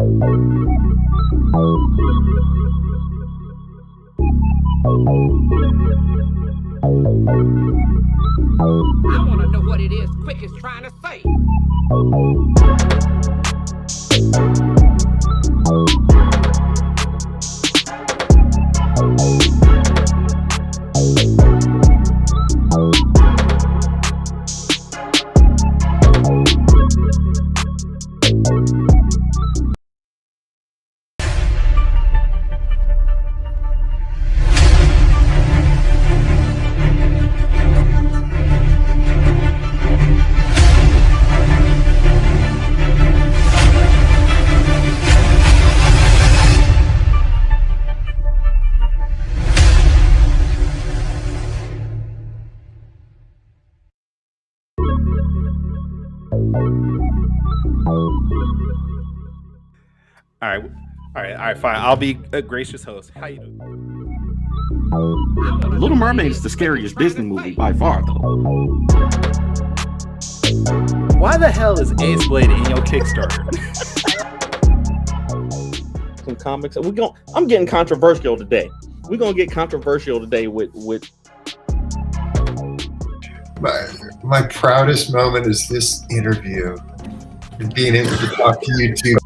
I want to know what it is Quick is trying to say. All right, fine. I'll be a gracious host. How you doing? Little Mermaid is the scariest Disney movie by far, though. Why the hell is Ace Blade in your Kickstarter? Some comics. I'm getting controversial today. We're gonna get controversial today with. My proudest moment is this interview and being able to talk to you two.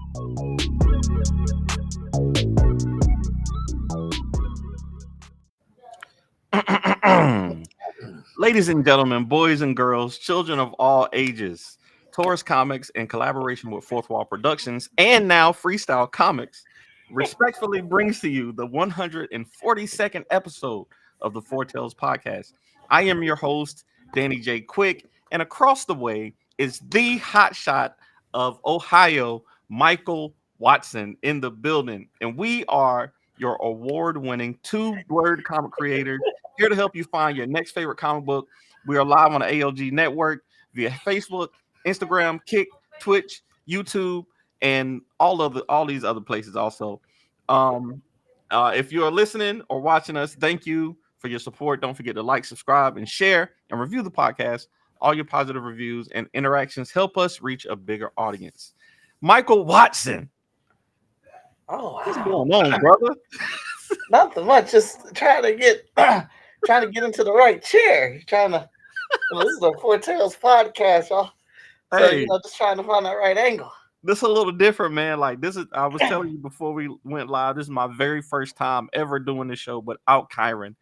Ladies and gentlemen, boys and girls, children of all ages, Taurus Comics, in collaboration with Fourth Wall Productions and now Freestyle Comics, respectfully brings to you the 142nd episode of the Four Tales podcast. I am your host, Danny J. Quick, and across the way is the hotshot of Ohio, Michael Watson, in the building. And we are your award-winning two-word comic creators, here to help you find your next favorite comic book. We are live on the ALG network via Facebook, Instagram, Kick, Twitch, YouTube, and all these other places also. If you are listening or watching us, thank you for your support. Don't forget to like, subscribe, and share, and review the podcast. All your positive reviews and interactions help us reach a bigger audience. Michael Watson. Oh, what's going on, brother? Nothing much. Just trying to get into the right chair. This is a Four Tales podcast, y'all. So Hey, just trying to find that right angle. This is a little different, man. Like I was telling you before we went live. This is my very first time ever doing this show without Kyron,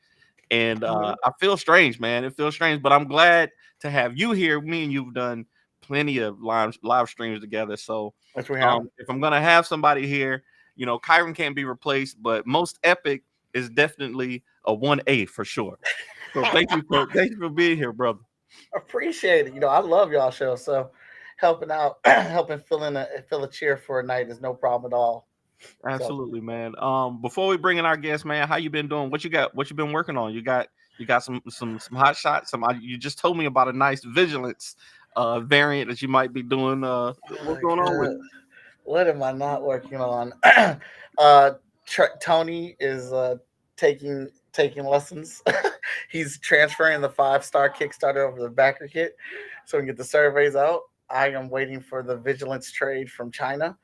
and I feel strange, man. It feels strange, but I'm glad to have you here. Me and you've done plenty of live streams together. So if I'm gonna have somebody here, Kyron can't be replaced, but Most Epic is definitely a 1A for sure. So thank you for being here, brother. Appreciate it. I love y'all show, so helping out, helping fill a chair for a night is no problem at all. Absolutely, man. Before we bring in our guest, man, how you been doing? What you got? What you been working on? You got some hot shots. You just told me about a nice vigilance variant that you might be doing. What's going on with it? What am I not working on? Tony is taking lessons. He's transferring the 5-star Kickstarter over the backer kit so we can get the surveys out. I am waiting for the vigilance trade from China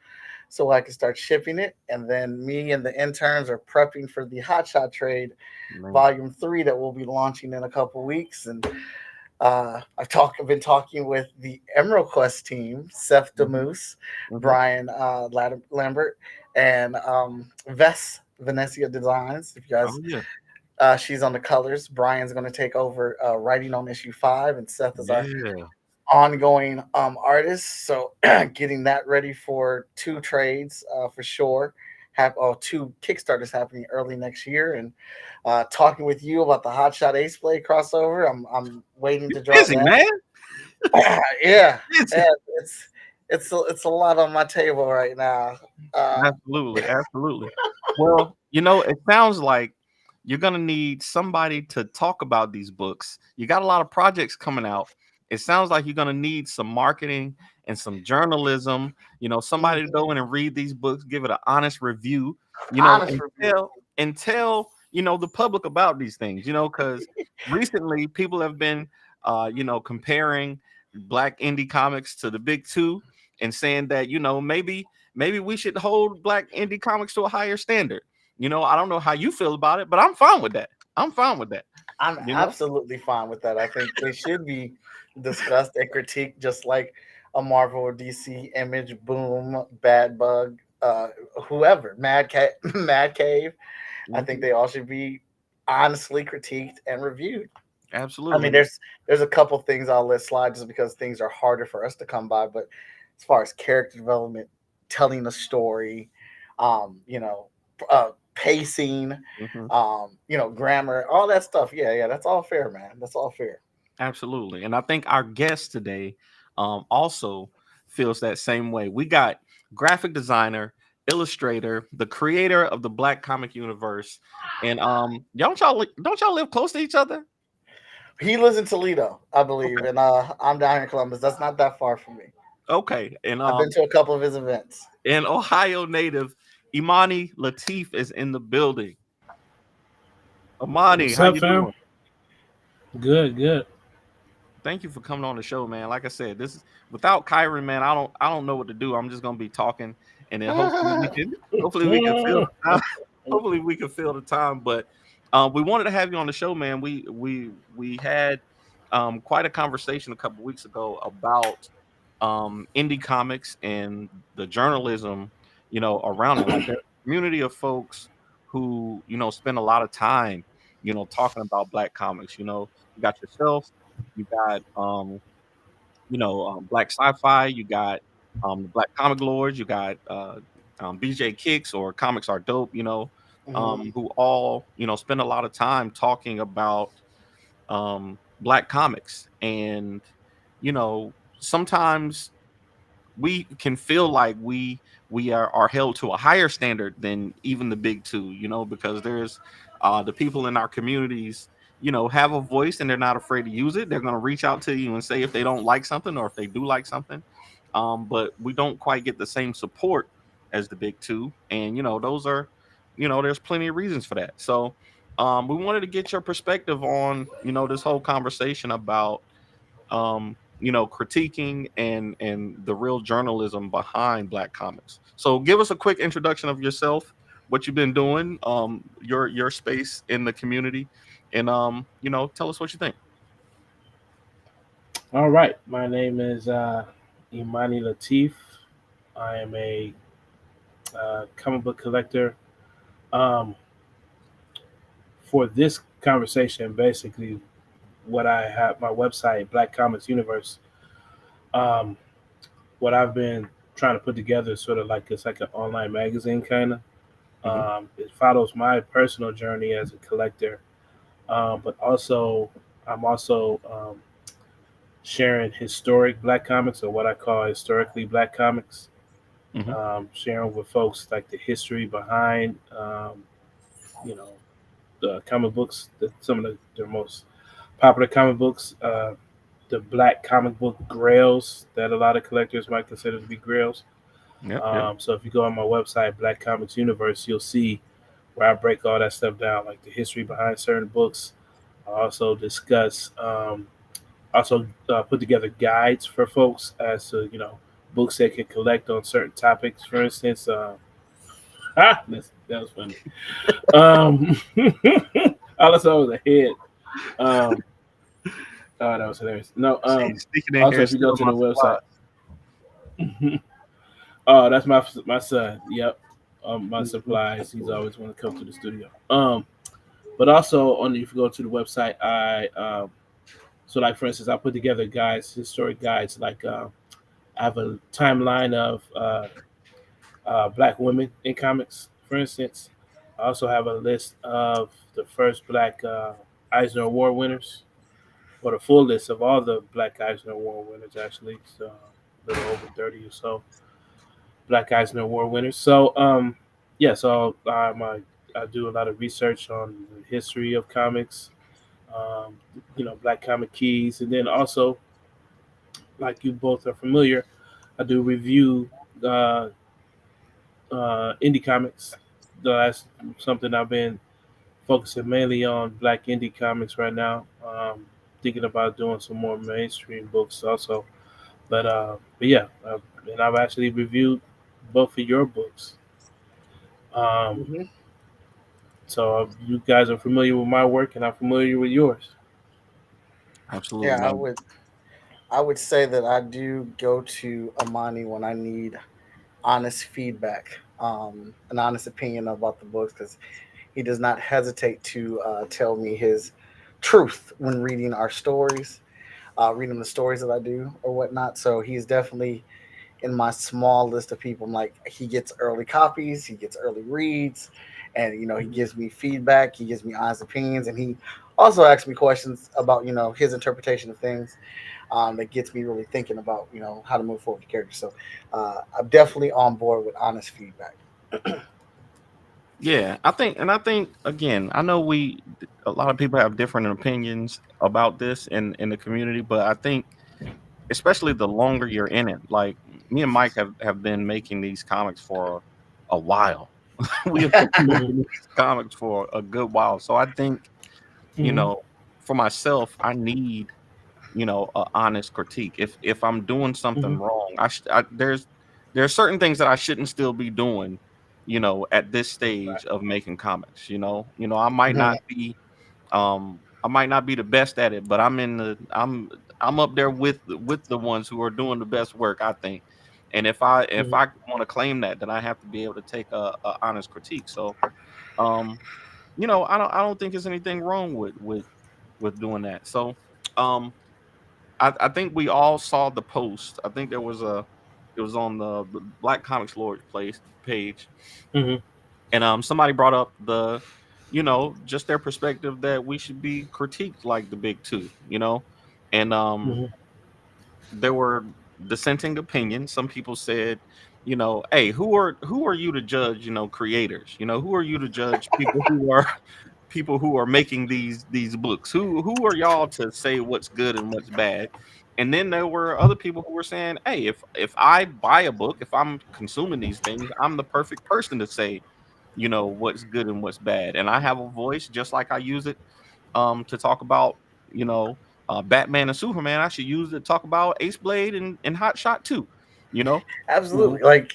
so I can start shipping it. And then me and the interns are prepping for the Hotshot trade, volume 3, that we'll be launching in a couple weeks. And I've been talking with the Emerald Quest team, Seth DeMoose, Brian Lambert, and Vanessa Designs. If you guys, she's on the colors. Brian's going to take over writing on issue 5, and Seth is our ongoing artist. So getting that ready for 2 trades for sure. Have 2 Kickstarters happening early next year, and talking with you about the Hotshot Ace Blade crossover. I'm waiting to drop busy, that. Man. Yeah, it's a lot on my table right now. Absolutely. Well, it sounds like you're gonna need somebody to talk about these books. You got a lot of projects coming out. It sounds like you're gonna need some marketing and some journalism. Somebody to go in and read these books, give it an honest review. And tell the public about these things. Because recently people have been comparing Black indie comics to the big 2 and saying that maybe maybe we should hold black indie comics to a higher standard. I don't know how you feel about it, but I'm fine with that. I'm fine with that. I'm You know, absolutely fine with that. I think they should be discussed and critiqued just like a Marvel or DC Image, Boom, Bad Bug, whoever, Mad Cave. I think Mhm. they all should be honestly critiqued and reviewed. I mean, Absolutely. there's a couple things I'll let slide just because things are harder for us to come by. But as far as character development, telling a story, you know, pacing, Mhm. grammar, all that stuff. Yeah, yeah, that's all fair, man. That's all fair. Absolutely. And I think our guest today also feels that same way. We got graphic designer, illustrator, the creator of the Black Comic Universe. And don't y'all live close to each other? He lives in Toledo, I believe, Okay. and I'm down here in Columbus. That's not that far from me. Okay. And I've been to a couple of his events. an Ohio native, Imani Lateef is in the building. Imani, What's how up, you fam? doing? Good, good. Thank you for coming on the show, man. Like I said, this is without Kyron, man. I don't know what to do. I'm just gonna be talking, and then hopefully we can fill the time. Hopefully we can fill the time. But we wanted to have you on the show, man. We had quite a conversation a couple weeks ago about indie comics and the journalism, around it. Like there's a community of folks who spend a lot of time, talking about black comics. You got yourself, you got black sci-fi, you got the black comic lords, you got BJ Kicks or Comics Are Dope, Mhm. who all spend a lot of time talking about black comics. And sometimes we can feel like we are held to a higher standard than even the big two, because there's the people in our communities, have a voice and they're not afraid to use it. They're going to reach out to you and say if they don't like something or if they do like something. But we don't quite get the same support as the big two. And those are, there's plenty of reasons for that. So we wanted to get your perspective on this whole conversation about critiquing and the real journalism behind black comics. So give us a quick introduction of yourself, what you've been doing, your space in the community, and tell us what you think. All right. My name is Imani Lateef. I am a comic book collector. Um, for this conversation, basically, what I have my website, Black Comix Universe. Um, what I've been trying to put together is sort of like it's like an online magazine kind of. Hmm. It follows my personal journey as a collector, but also I'm also sharing historic black comics or what I call historically black comics, Hmm. sharing with folks like the history behind, you know, the comic books, some of the most popular comic books, the black comic book grails that a lot of collectors might consider to be grails. Yep, yep. So if you go on my website, Black Comix Universe, you'll see where I break all that stuff down, like the history behind certain books. I also discuss put together guides for folks as to books they can collect on certain topics. For instance, that was funny. Um, all I saw was a head. Um, oh, that was hilarious. No, Sneaking in also here, if you go stealing to my the website, supplies. oh, that's my son. Yep, my supplies. He's always want to come to the studio. But also on if you go to the website, so like for instance, I put together guides, historic guides, like. I have a timeline of black women in comics, for instance. I also have a list of the first black Eisner Award winners, or the full list of all the black Eisner Award winners, actually. So a little over 30 or so black Eisner Award winners. So, yeah, so I do a lot of research on the history of comics, um, black comic keys, and then also, like you both are familiar, I do review uh, indie comics. That's something I've been focusing mainly on black indie comics right now. Thinking about doing some more mainstream books also. But yeah, and I've actually reviewed both of your books. Um, Hmm. so you guys are familiar with my work, and I'm familiar with yours. Absolutely, Yeah, man. I would say that I do go to Amani when I need honest feedback, an honest opinion about the books, because he does not hesitate to tell me his truth when reading our stories, reading the stories that I do or whatnot. So he's definitely in my small list of people. I'm like, he gets early copies, he gets early reads, and he gives me feedback, he gives me honest opinions, and he also asks me questions about his interpretation of things, that gets me really thinking about how to move forward with the character. So I'm definitely on board with honest feedback. Yeah, I think again, I know a lot of people have different opinions about this in the community, but I think especially the longer you're in it, like me and Mike have been making these comics for a while. We have been Mhm, making these comics for a good while. So I think, you mhm, know, for myself, I need, a honest critique. If I'm doing something mhm, wrong, there's certain things that I shouldn't still be doing, at this stage of making comics. Mhm. I might not be the best at it, but I'm up there with the ones who are doing the best work, I think. And if mhm, I want to claim that, then I have to be able to take a honest critique. So, um, I don't think there's anything wrong with doing that. So, um, I think we all saw the post. I think it was on the Black Comics Lord place page, mhm, and somebody brought up just their perspective that we should be critiqued like the big two, and mhm, there were dissenting opinions. Some people said, hey, who are you to judge, creators? Who are you to judge people who are making these books? Who are y'all to say what's good and what's bad? And then there were other people who were saying, hey, if I buy a book, if I'm consuming these things, I'm the perfect person to say, what's good and what's bad. And I have a voice just like I use it to talk about, you know, Batman and Superman. I should use it to talk about Ace Blade and Hot Shot too, you know. mhm, Absolutely. Like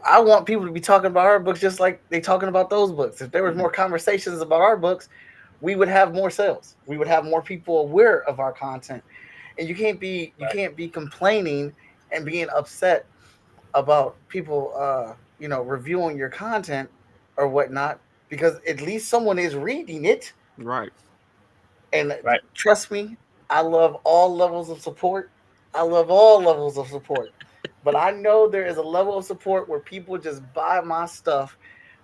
I want people to be talking about our books just like they talking about those books. If there was more conversations about our books, we would have more sales. We would have more people aware of our content. And you can't be complaining and being upset about people reviewing your content or whatnot, because at least someone is reading it. Right. And right. trust me, I love all levels of support. I love all levels of support. But I know there is a level of support where people just buy my stuff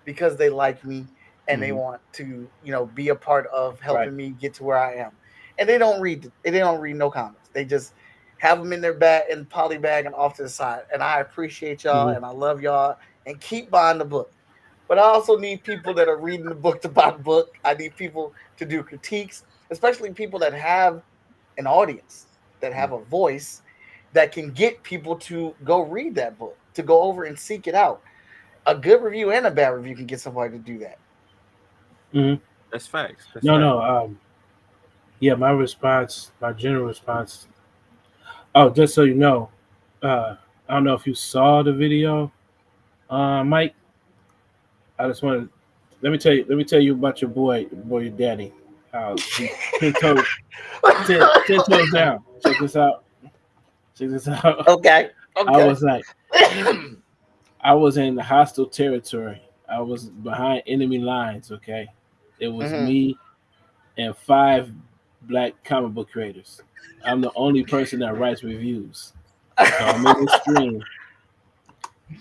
because they like me and they Hmm. want to, be a part of Right. helping me get to where I am. And they don't read no comics. They just have them in their bag and poly bag and off to the side. And I appreciate y'all Mhm, and I love y'all and keep buying the book. But I also need people that are reading the book to buy the book. I need people to do critiques, especially people that have an audience, that have a voice, that can get people to go read that book, to go over and seek it out. A good review and a bad review can get somebody to do that. mhm. That's facts. That's No, facts. no. Yeah, my response, my general response. Oh, just so you know, I don't know if you saw the video, Mike. I just want to let me tell you about your boy Daddy. How he's 10 toes, ten toes down. Check this out. Check this out. Okay. I Okay. was like, I was in hostile territory. I was behind enemy lines. Okay, it was Hmm. me and five black comic book creators. I'm the only person that writes reviews. So I'm in the stream,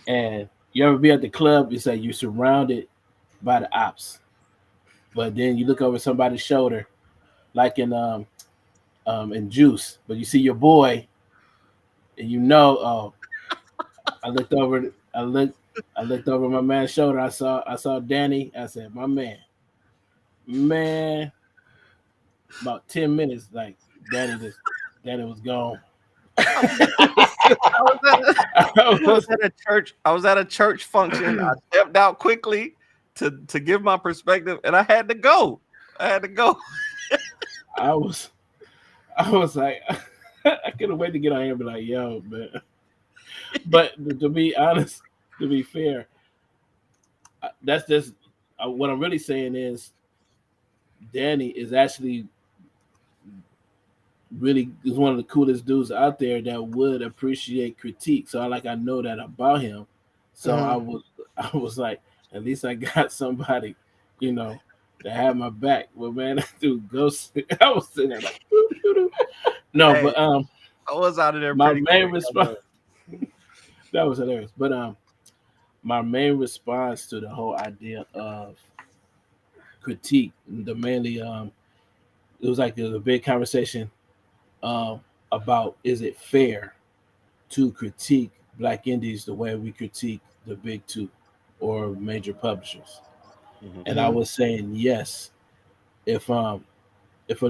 and you ever be at the club? It's like you're surrounded by the ops, but then you look over somebody's shoulder, like in Juice, but you see your boy, and oh, I looked over, I looked over my man's shoulder. I saw Danny. I said, my man, about 10 minutes, like Danny was gone. I was, I was at a I I was was, at a church. I was at a church function. I stepped out quickly to give my perspective, and I had to go. I had to go. I was, I was like, I couldn't wait to get on here and be like, yo, man. But to be honest. to be fair, that's just what I'm really saying is Danny is actually really is one of the coolest dudes out there that would appreciate critique. So I know that about him. So I was like, at least I got somebody, you know, that had my back. Well, man, that dude goes. I was sitting there like, doo, doo, doo. No, Hey, but I was out of there my pretty main quick. response that was hilarious. But my main response to the whole idea of critique, the mainly it was like a big conversation um about is it fair to critique black indies the way we critique the big two or major publishers. Mhm. And I was saying yes, if for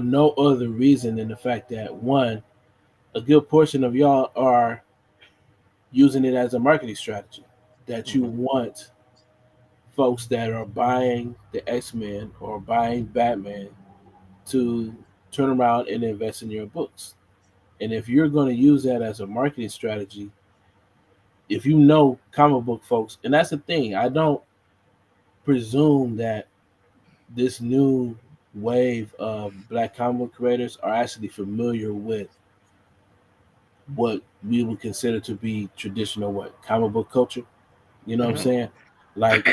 no other reason than the fact that one, a good portion of y'all are using it as a marketing strategy, that you Mhm. want folks that are buying the X-Men or buying Batman to turn around and invest in your books. And if you're going to use that as a marketing strategy, if you know comic book folks, and that's the thing, I don't presume that this new wave of black comic book creators are actually familiar with what we would consider to be traditional comic book culture. You know what I'm saying? Like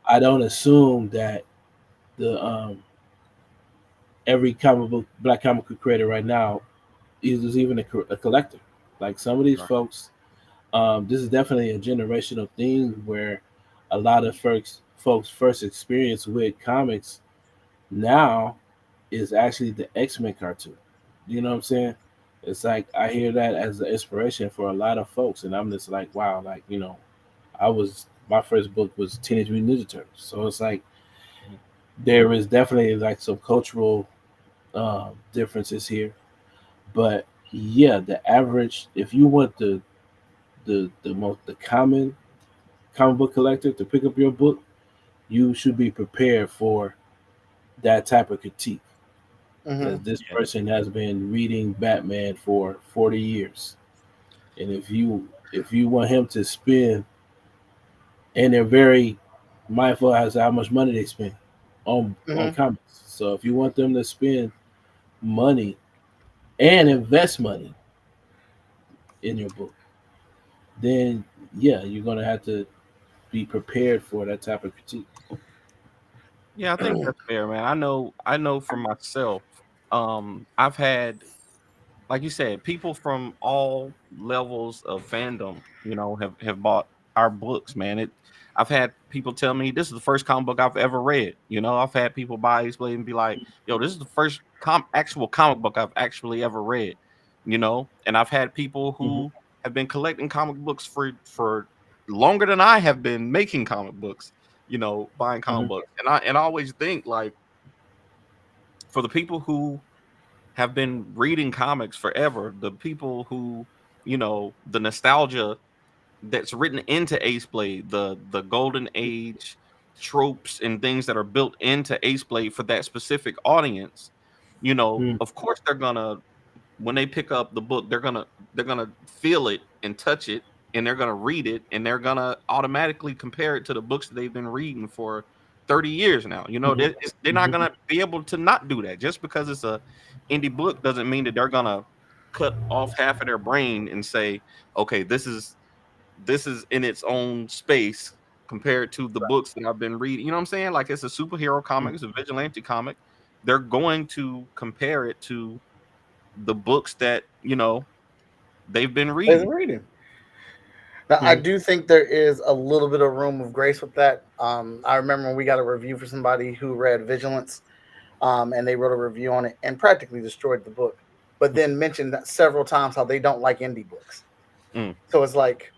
I don't assume that the every comic book black comic book creator right now is even a collector. Like some of these Right. folks, this is definitely a generational thing where a lot of folks first experience with comics now is actually the X-Men cartoon. You know what I'm saying? It's like I hear that as an inspiration for a lot of folks, and I'm just like, wow, like I was my first book was Teenage Mutant Ninja Turtles, so it's like there is definitely like some cultural differences here, but yeah, the average if you want the common comic book collector to pick up your book, you should be prepared for that type of critique because this Yeah. person has been reading Batman for 40 years, and if you want him to spend, and they're very mindful as to how much money they spend on comics. So if you want them to spend money and invest money in your book, then yeah, you're gonna have to be prepared for that type of critique. Yeah, I think that's fair, man. I know for myself, I've had, like you said, people from all levels of fandom, have bought our books, man. I've had people tell me this is the first comic book I've ever read. I've had people buy Ace Blade and be like, "Yo, this is the first actual comic book I've actually ever read." And I've had people Hmm. who have been collecting comic books for longer than I have been making comic books. Buying comic Hmm. books, and I always think like for the people who have been reading comics forever, the people who, the nostalgia that's written into Ace Blade, the golden age tropes and things that are built into Ace Blade for that specific audience, of course they're gonna when they pick up the book, they're gonna feel it and touch it, and they're gonna read it, and they're gonna automatically compare it to the books that they've been reading for 30 years now. Hmm. They're not Hmm. gonna be able to not do that. Just because it's a indie book doesn't mean that they're gonna cut off half of their brain and say, okay, this is in its own space compared to the books that I've been reading. You know what I'm saying? Like it's a superhero comic, it's a vigilante comic. They're going to compare it to the books that they've been Is reading. reading. Now, I Hmm. do think there is a little bit of room of grace with that. I remember when we got a review for somebody who read Vigilance, and they wrote a review on it and practically destroyed the book, but then mentioned that several times how they don't like indie books. Mm. So it's like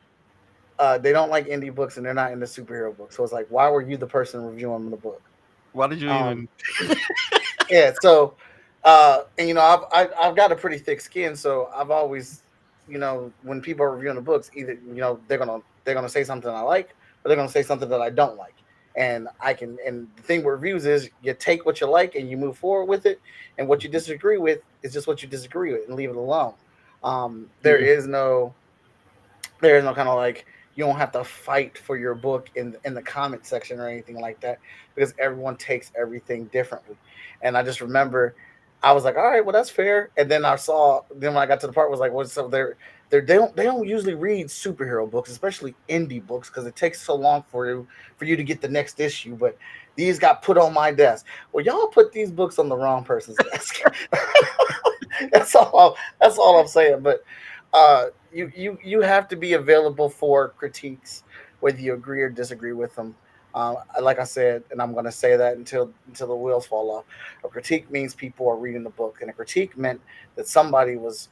they don't like indie books and they're not into superhero books. So it's like, why were you the person reviewing the book? Why did you Um, even? yeah. So, and I've got a pretty thick skin, so I've always, when people are reviewing the books, either they're gonna say something I like, or they're gonna say something that I don't like. And the thing with reviews is you take what you like and you move forward with it, and what you disagree with is just what you disagree with and leave it alone. Um, there Hmm. is no there is no kind of like you don't have to fight for your book in the comment section or anything like that, because everyone takes everything differently. And I just remember I was like, all right, well that's fair. And then then when I got to the part was like, well, so they don't usually read superhero books, especially indie books, because it takes so long for you to get the next issue. But these got put on my desk. Well, y'all put these books on the wrong person's desk. That's all I'm saying. But you have to be available for critiques, whether you agree or disagree with them. Like I said, and I'm going to say that until the wheels fall off. A critique means people are reading the book, and a critique meant that somebody was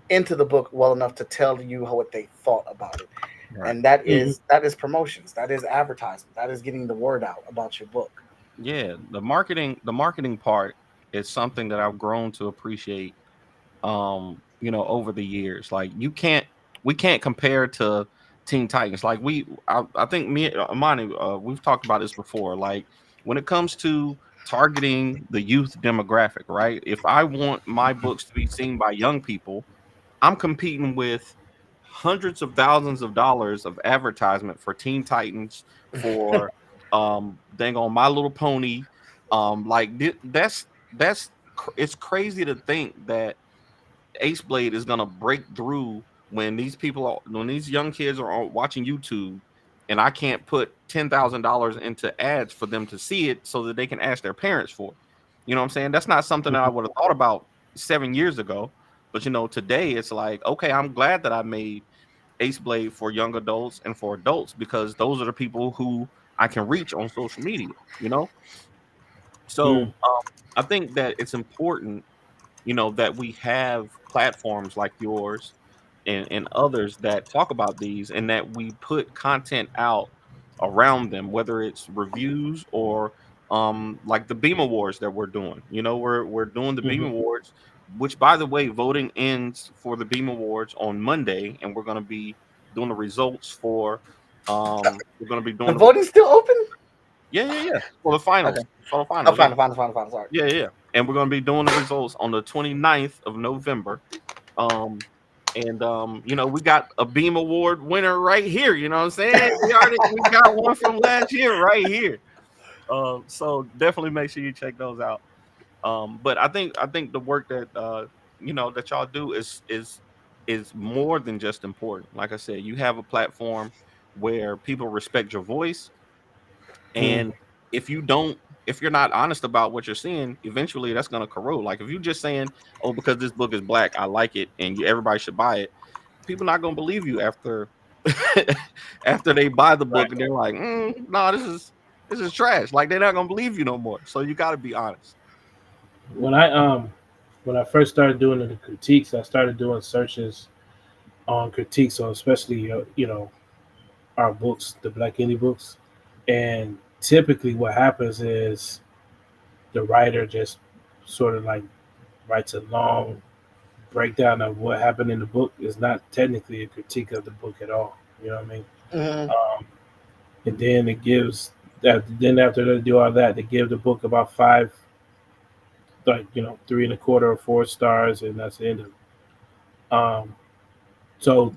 into the book well enough to tell you what they thought about it. Right. And that is promotions, that is advertisement, that is getting the word out about your book. Yeah, the marketing part is something that I've grown to appreciate. Over the years, like we can't compare to Teen Titans. Like I think me and Imani, we've talked about this before. Like when it comes to targeting the youth demographic, right? If I want my books to be seen by young people, I'm competing with hundreds of thousands of dollars of advertisement for Teen Titans, for dang on My Little Pony. It's crazy to think that Ace Blade is gonna break through when when these young kids are watching YouTube, and I can't put $10,000 into ads for them to see it so that they can ask their parents for it. You know what I'm saying? That's not something that I would have thought about 7 years ago. But today it's like, okay, I'm glad that I made Ace Blade for young adults and for adults, because those are the people who I can reach on social media. So I think that it's important that we have platforms like yours and others that talk about these, and that we put content out around them, whether it's reviews or like the Beam Awards that we're doing. We're doing the Beam Awards, which, by the way, voting ends for the Beam Awards on Monday, and we're going to be doing the results for we're going to be doing The voting's still open? yeah for the finals. Okay. For the finals. Final. Sorry. Yeah. And we're going to be doing the results on the 29th of November. We got a Beam Award winner right here. You know what I'm saying? We got one from last year right here. So definitely make sure you check those out. But I think the work that that y'all do is more than just important. Like I said, you have a platform where people respect your voice, and if you're not honest about what you're seeing, eventually that's going to corrode. Like if you're just saying, oh, because this book is black, I like it, and everybody should buy it, people not going to believe you after after they buy the book, and they're like, no, this is trash. Like they're not going to believe you no more. So you got to be honest. When I first started doing the critiques, I started doing searches on critiques, so especially our books, the Black indie books. And typically what happens is the writer just sort of like writes a long breakdown of what happened in the book. Is not technically a critique of the book at all. You know what I mean? And then it gives that. Then after they do all that, they give the book about 5, 3.25 or 4 stars, and that's the end of it. So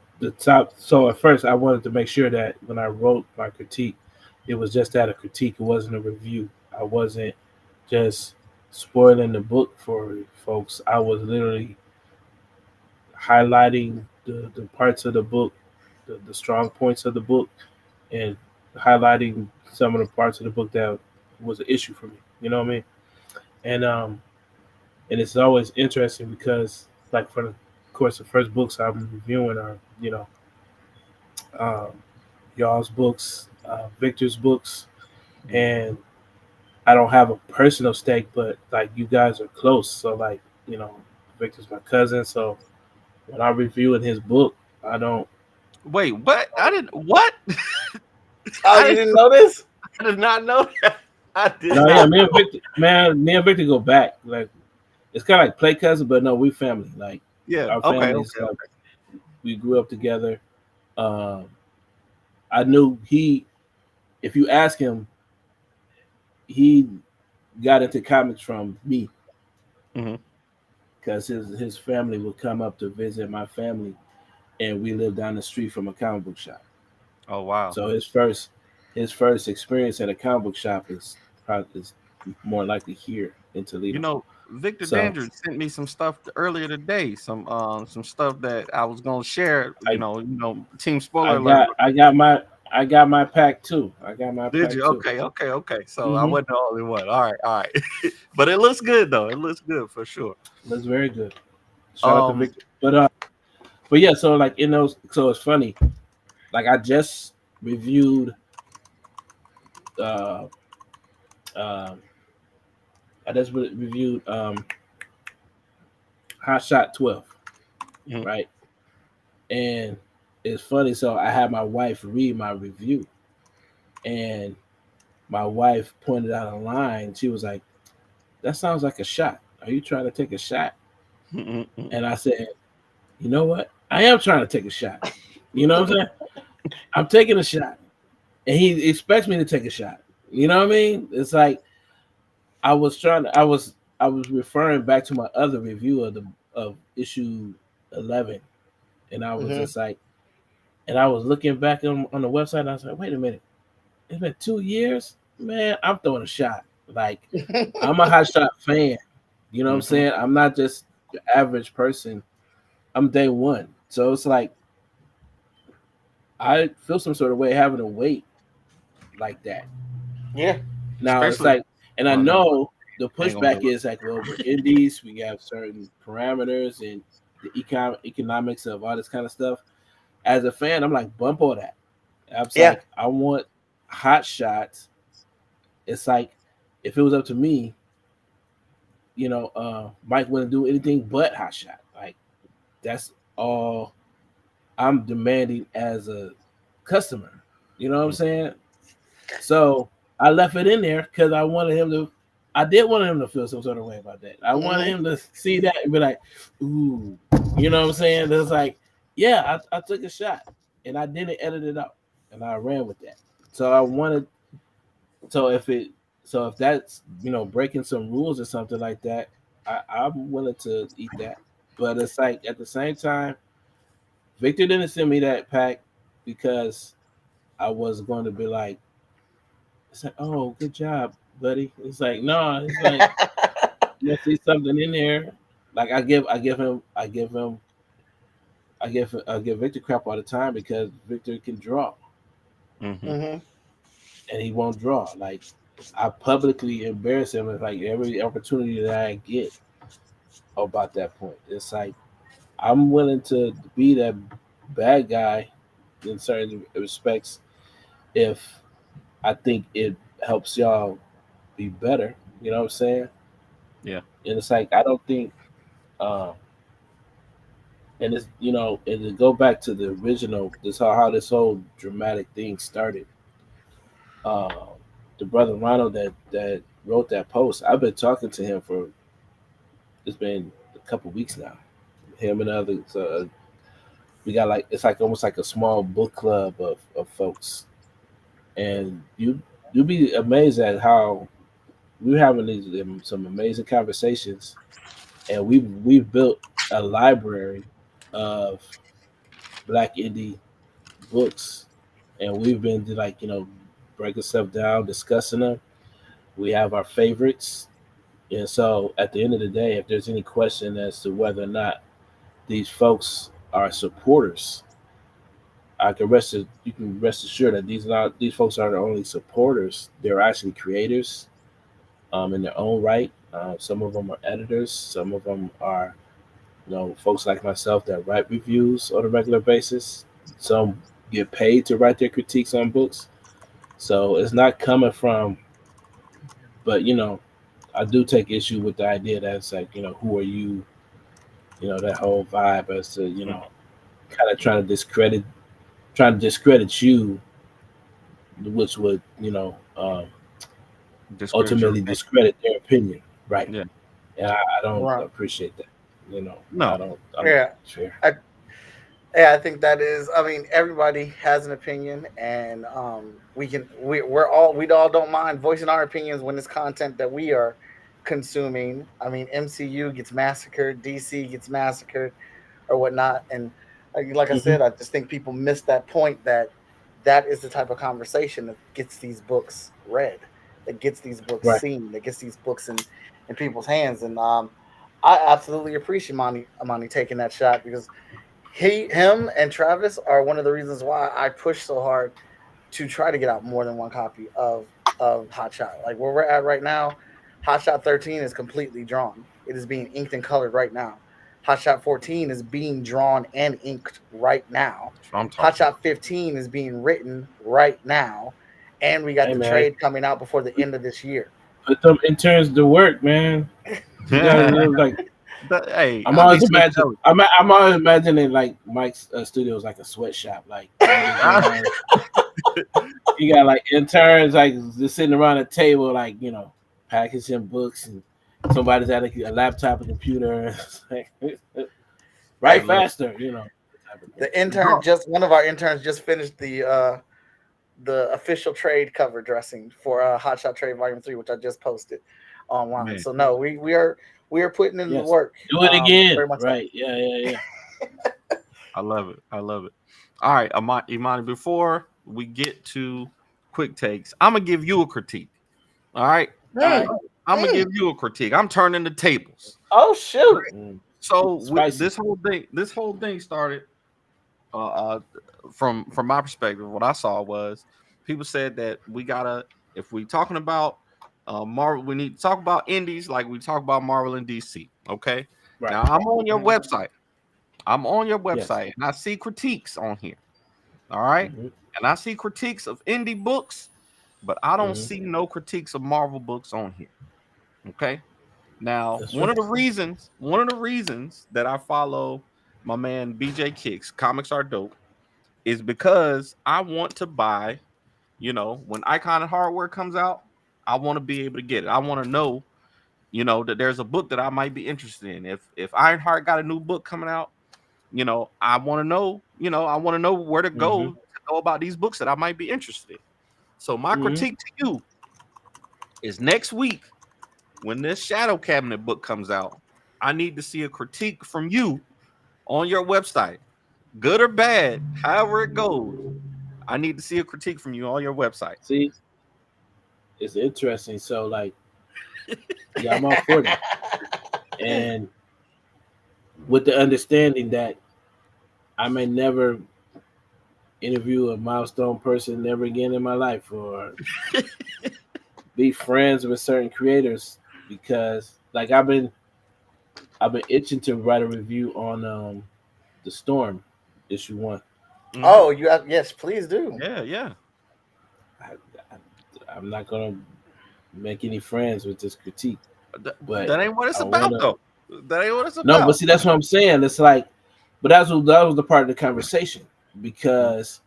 at first I wanted to make sure that when I wrote my critique, it was just that, a critique. It wasn't a review. I wasn't just spoiling the book for folks. I was literally highlighting the parts of the book, the strong points of the book, and highlighting some of the parts of the book that was an issue for me. You know what I mean? And it's always interesting because, like, for the course, the first books I'm reviewing are, y'all's books, Victor's books, and I don't have a personal stake, but like you guys are close. So like, Victor's my cousin. So when I'm reviewing his book, I don't. Wait, what? I didn't. What? Oh, you didn't know this? I did not know that. I did. No, yeah, me and Victor go back. Like it's kind of like play cousin, but no, we family. Like our families. Okay. We grew up together. I knew if you ask him, he got into comics from me, because his family would come up to visit my family, and we lived down the street from a comic book shop. Oh wow. So his first experience at a comic book shop is probably is more likely here in You Toledo. know, Victor So Dandridge sent me some stuff earlier today. Some stuff that I was gonna share. I Team I spoiler alert. got I got my I got my pack too. I got my Did pack you? too. Okay. So I Mm-hmm. wasn't the only one. All right. But it looks good though. It looks good for sure. That's very good. Shout out to Um, Victor. But yeah, so like in those, so it's funny. Like I just reviewed, uh, uh, reviewed Hot Shot 12, mhm. right? And it's funny. So I had my wife read my review, and my wife pointed out a line. She was like, "That sounds like a shot. Are you trying to take a shot?" And I said, "You know what? I am trying to take a shot. You know what I'm saying? I'm taking a shot." And he expects me to take a shot. You know what I mean? It's like I was referring back to my other review of issue 11, and I was Hmm. just like, and I was looking back on the website, and I was like, wait a minute, it's been 2 years, man. I'm throwing a shot. Like I'm a hot shot fan. You know what I'm Mhm. saying? I'm not just the average person. I'm day one, so it's like I feel some sort of way having to wait like that. Yeah. Now it's Especially, like, and I well, never mind. know the I ain't gonna pushback interrupt. is like, well, we're indies, we have certain parameters and the economics of all this kind of stuff. As a fan, I'm like, bump all that. I was Yeah. like, I want hot shots. It's like, if it was up to me, Mike wouldn't do anything but hot shot. Like that's all I'm demanding as a customer. You know what I'm saying? So I left it in there because I wanted him to. I did want him to feel some sort of way about that. I wanted Hmm. him to see that and be like, "Ooh," you know what I'm saying? It's like, yeah, I took a shot and I didn't edit it out, and I ran with that. So I wanted. So if it, so if that's breaking some rules or something like that, I'm willing to eat that. But it's like at the same time, Victor didn't send me that pack because I was going to be like, it's like, oh, good job, buddy. It's like, no, it's like you see something in there. Like I give Victor crap all the time because Victor can draw Mhm. Hmm. and he won't draw. Like I publicly embarrass him at like every opportunity that I get about that point. It's like I'm willing to be that bad guy in certain respects if I think it helps y'all be better. You know what I'm saying? Yeah. And it's like I don't think um and it's and to go back to the original this how this whole dramatic thing started. uh the brother Ronald that wrote that post, I've been talking to him for it's been a couple weeks now. Him and others, we got like it's like almost like a small book club of folks, and you'd be amazed at how we're having these some amazing conversations, and we've built a library of black indie books, and we've been like breaking stuff down, discussing them. We have our favorites, and so at the end of the day, if there's any question as to whether or not these folks are supporters, you can rest assured that these folks are the only supporters. They're actually creators in their own right. Some of them are editors. Some of them are folks like myself that write reviews on a regular basis. Some get paid to write their critiques on books. So it's not coming from, but I do take issue with the idea that it's like, who are you, that whole vibe as to, Mhm. kind of trying to discredit you, which would, Discredit your ultimately opinion. discredit their opinion. Right. Yeah. And I don't Right. appreciate that. I No. don't, I don't think Yeah. it's fair. I, yeah, I think that is. I mean, everybody has an opinion, and we all don't mind voicing our opinions when it's content that we are consuming. I mean, MCU gets massacred, DC gets massacred, or whatnot, and like I Hmm. said, I just think people miss that point that that is the type of conversation that gets these books read, that gets these books Right. seen, that gets these books in people's hands. And I absolutely appreciate Imani taking that shot, because him and Travis are one of the reasons why I push so hard to try to get out more than one copy of Hot Shot. Like where we're at right now, Hot Shot 13 is completely drawn. It is being inked and colored right now. Hot Shot 14 is being drawn and inked right now. That's what I'm Hot talking. Shot 15 is being written right now. And we got Hey, the man. trade coming out before the end of this year. Put them interns to work, man. You gotta live like. Hey, I'm I always be so imagining. jealous. I'm always imagining like Mike's studio is like a sweatshop. Like you got like interns like just sitting around a table, like packaging books, and somebody's at a laptop, a computer. Write Hey, look. faster, The intern one of our interns just finished the official trade cover dressing for Hot Shot Trade Volume 3, which I just posted online. Man. So no, we are putting in the Yes. work. Do it again. Very much so. Right. Yeah. I love it. All right, Imani, before we get to quick takes, I'm gonna give you a critique. All right. I'm gonna give you a critique. I'm turning the tables. Oh shoot! So Spicy. this whole thing started from my perspective. What I saw was people said that if we talking about Marvel, we need to talk about indies like we talk about Marvel and DC. Okay. Right. Now I'm on your website. Yes. And I see critiques on here. All right. Mhm. And I see critiques of indie books, but I don't see no critiques of Marvel books on here. Okay. Now, That's one right. of the reasons that I follow my man BJ Kicks, Comics Are Dope, is because I want to buy, when Icon and Hardware comes out, I want to be able to get it. I want to know, that there's a book that I might be interested in. If Ironheart got a new book coming out, I want to know, where to go to know about these books that I might be interested in. So my critique to you is next week when this Shadow Cabinet book comes out, I need to see a critique from you on your website, good or bad, however it goes. I need to see a critique from you on your website. See, it's interesting. So, like, yeah, I'm all for that, and with the understanding that I may never interview a milestone person ever again in my life, or be friends with certain creators, because, like, I've been itching to write a review on the Storm issue 1. Oh, you have? Yes, please do. Yeah. I'm not gonna make any friends with this critique, but that ain't what it's about, though. That ain't what it's about. No, but see, that's what I'm saying. It's like, but that was the part of the conversation, because,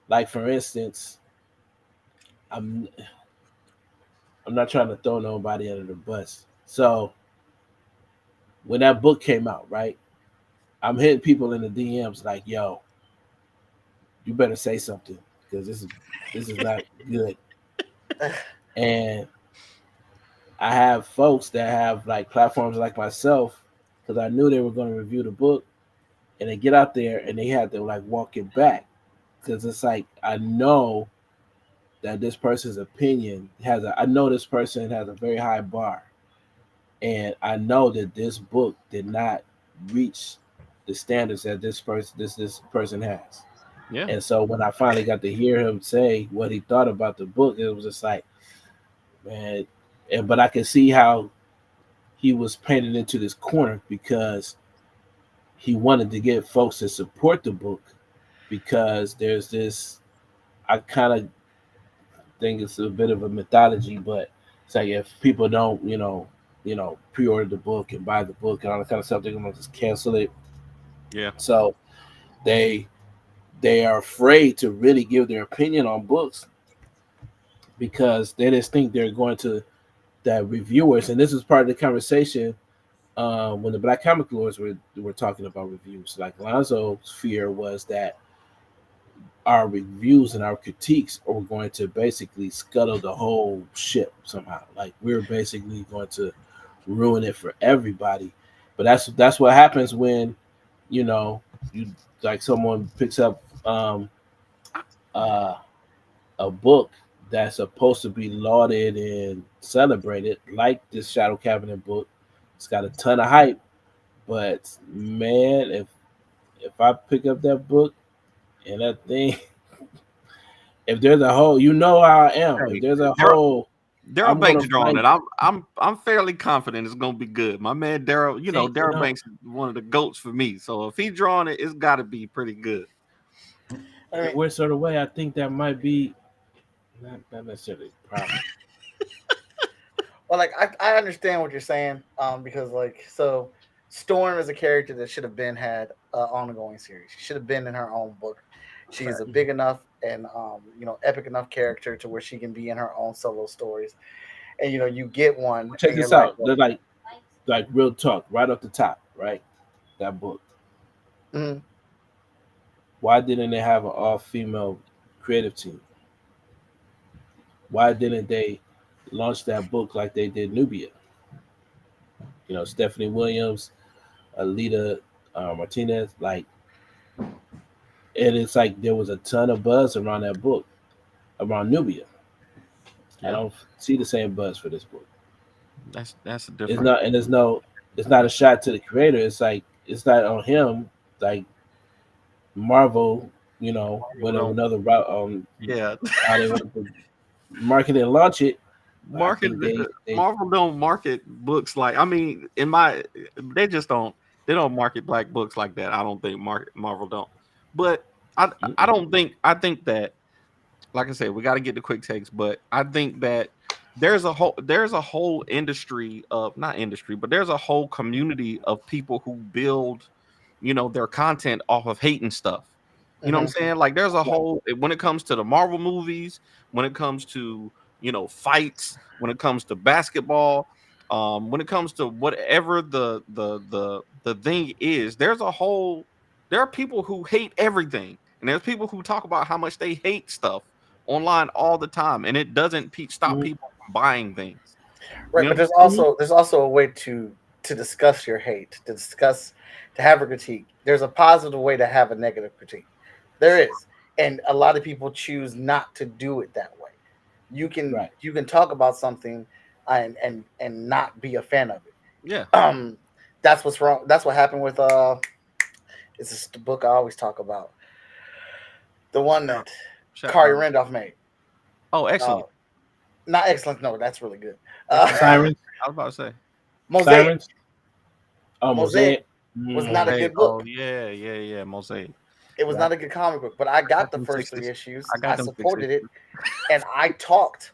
like, for instance, I'm not trying to throw nobody under the bus. So when that book came out, right, I'm hitting people in the DMs like, "Yo, you better say something, because this is not good." And I have folks that have like platforms like myself, because I knew they were going to review the book, and they get out there and they had to like walk it back, because it's like, I know that this person's opinion I know this person has a very high bar, and I know that this book did not reach the standards that this person has. Yeah. And so when I finally got to hear him say what he thought about the book, it was just like, man. But I could see how he was painted into this corner, because he wanted to get folks to support the book, because there's this, I kind of think it's a bit of a mythology, but it's like, if people don't, pre-order the book and buy the book and all that kind of stuff, they're gonna just cancel it. Yeah. So they are afraid to really give their opinion on books, because they just think they're going to, that reviewers, and this is part of the conversation when the Black Comic Lords were talking about reviews. Like, Lonzo's fear was that our reviews and our critiques are going to basically scuttle the whole ship somehow. Like, we're basically going to ruin it for everybody. But that's what happens when, you like, someone picks up uh, a book that's supposed to be lauded and celebrated, like this Shadow Cabinet book. It's got a ton of hype, but man, if I pick up that book and that thing, if there's a hole, you know how I am. If Hey, there's a Daryl, hole, Daryl I'm gonna Banks drawing find it. it. I'm fairly confident it's gonna be good. My man Daryl, See, Daryl Banks is one of the goats for me. So if he drawing it, it's got to be pretty good. I in a mean, weird sort of way, I think that might be not necessarily a problem. well, like I understand what you're saying, because like so, Storm is a character that should have been had ongoing series. She should have been in her own book. She is a big enough and epic enough character to where she can be in her own solo stories. And you get one, Check and you're this like, out. well, They're like real talk, right off the top, right? That book. mhm. Why didn't they have an all-female creative team? Why didn't they launch that book like they did Nubia? Stephanie Williams, Alita Martinez, like, and it's like there was a ton of buzz around that book, around Nubia. I Yeah, don't see the same buzz for this book. that's a It's different. not, and it's not a shot to the creator. It's like it's not on him. Like Marvel, went another route on Yeah, how they want to market and launch it. But I market think they Marvel don't market books like. I mean, they just don't market black books like that. I don't think Marvel don't. But I don't think I think that, like I said, we got to get the quick takes. But I think that there's a whole industry of, not industry, but there's a whole community of people who build, their content off of hating stuff. You know what I'm Mhm. saying? Like there's a whole, when it comes to the Marvel movies, when it comes to, fights, when it comes to basketball, when it comes to whatever the thing is, there are people who hate everything, and there's people who talk about how much they hate stuff online all the time, and it doesn't stop Mhm. people from buying things. Right, You know but what I'm there's also a way to discuss your hate, to have a critique. There's a positive way to have a negative critique. There is, and a lot of people choose not to do it that way. You can right. you can talk about something and not be a fan of it. saying? Um, that's what's wrong. That's what happened with it's this the book I always talk about, the one Yeah. that Kari Randolph made. Oh, Uh, excellent. not excellent. No, that's really good. Which one? Sirens, I was about to say Mosaic. Sirens. Oh, Mosaic Mosaic. was not a Mosaic. good Oh book. yeah, Mosaic. It was Right. not a good comic book, but I I got got the them first three sixes. issues. I I got them six supported it, issues. and I talked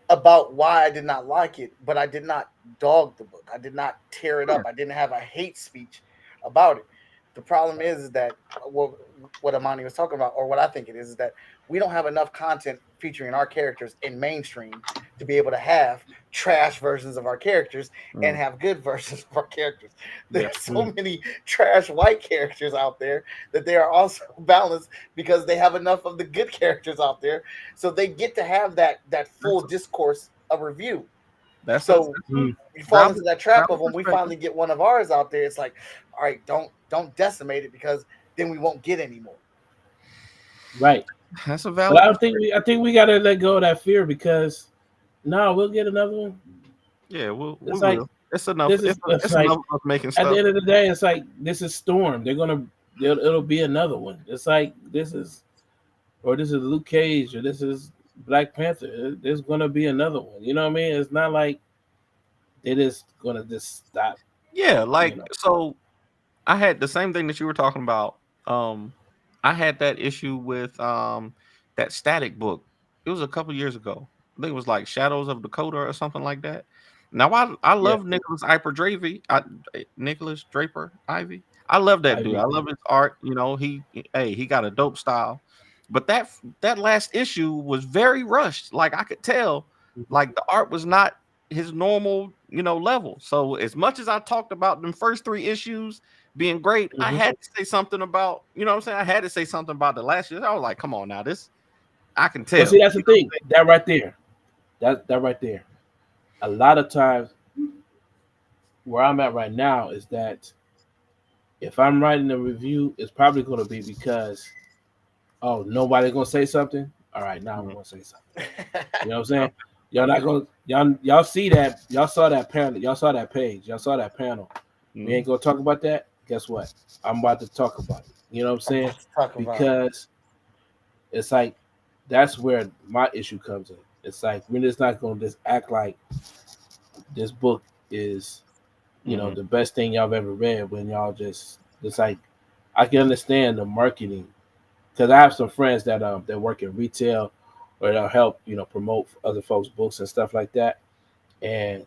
about why I did not like it, but I did not dog the book. I did not tear it Yeah. up. I didn't have a hate speech about it. The problem is that what Imani was talking about, or what I think it is that we don't have enough content featuring our characters in mainstream to be able to have trash versions of our characters and Mm, have good versions of our characters. yeah. There's so many trash white characters out there that they are also balanced because they have enough of the good characters out there, so they get to have that full That's discourse of review. that's a So Mm. you fall valid, into that trap valid of when we perspective. finally get one of ours out there, it's like, all right, don't decimate it because then we won't get any more. Right. That's a But valid I don't think perspective. I think we gotta let go of that fear because no, we'll get another one. Yeah, we It's like will. It's enough. this is It's, it's it's like enough of us making at the stuff. end of the day, it's like this is Storm. It'll be another one. It's like this is Luke Cage or this is Black Panther. There's gonna be another one. You know what I mean? It's not like they're just gonna just stop. Yeah, You like know. so. I had the same thing that you were talking about. I had that issue with that Static book. It was a couple years ago. I think it was like Shadows of Dakota or something like that. Now I Yeah. love Nicholas Draper Ivy. I love that dude. I love his art. He got a dope style. But that last issue was very rushed. Like I could tell, like the art was not his normal, level. So as much as I talked about them first three issues being great, I Mhm. had to say something about, what I'm saying? I had to say something about the last year. I was like, come on now, this I can Well, tell. see, that's the thing. That right there. That right there. A lot of times, where I'm at right now is that if I'm writing a review, it's probably going to be because Oh, nobody gonna say something. All right, now I'm gonna say something. You know what I'm saying? Y'all not gonna y'all see that y'all saw that panel, y'all saw that page, y'all saw that panel. We ain't gonna talk about that. Guess what? I'm about to talk about it. You know what I'm saying? Because it's like that's where my issue comes in. It's like we're just not gonna just act like this book is, you know, the best thing y'all have ever read when y'all just it's like I can understand the marketing because I have some friends that work in retail or they'll help, you know, promote other folks' books and stuff like that. And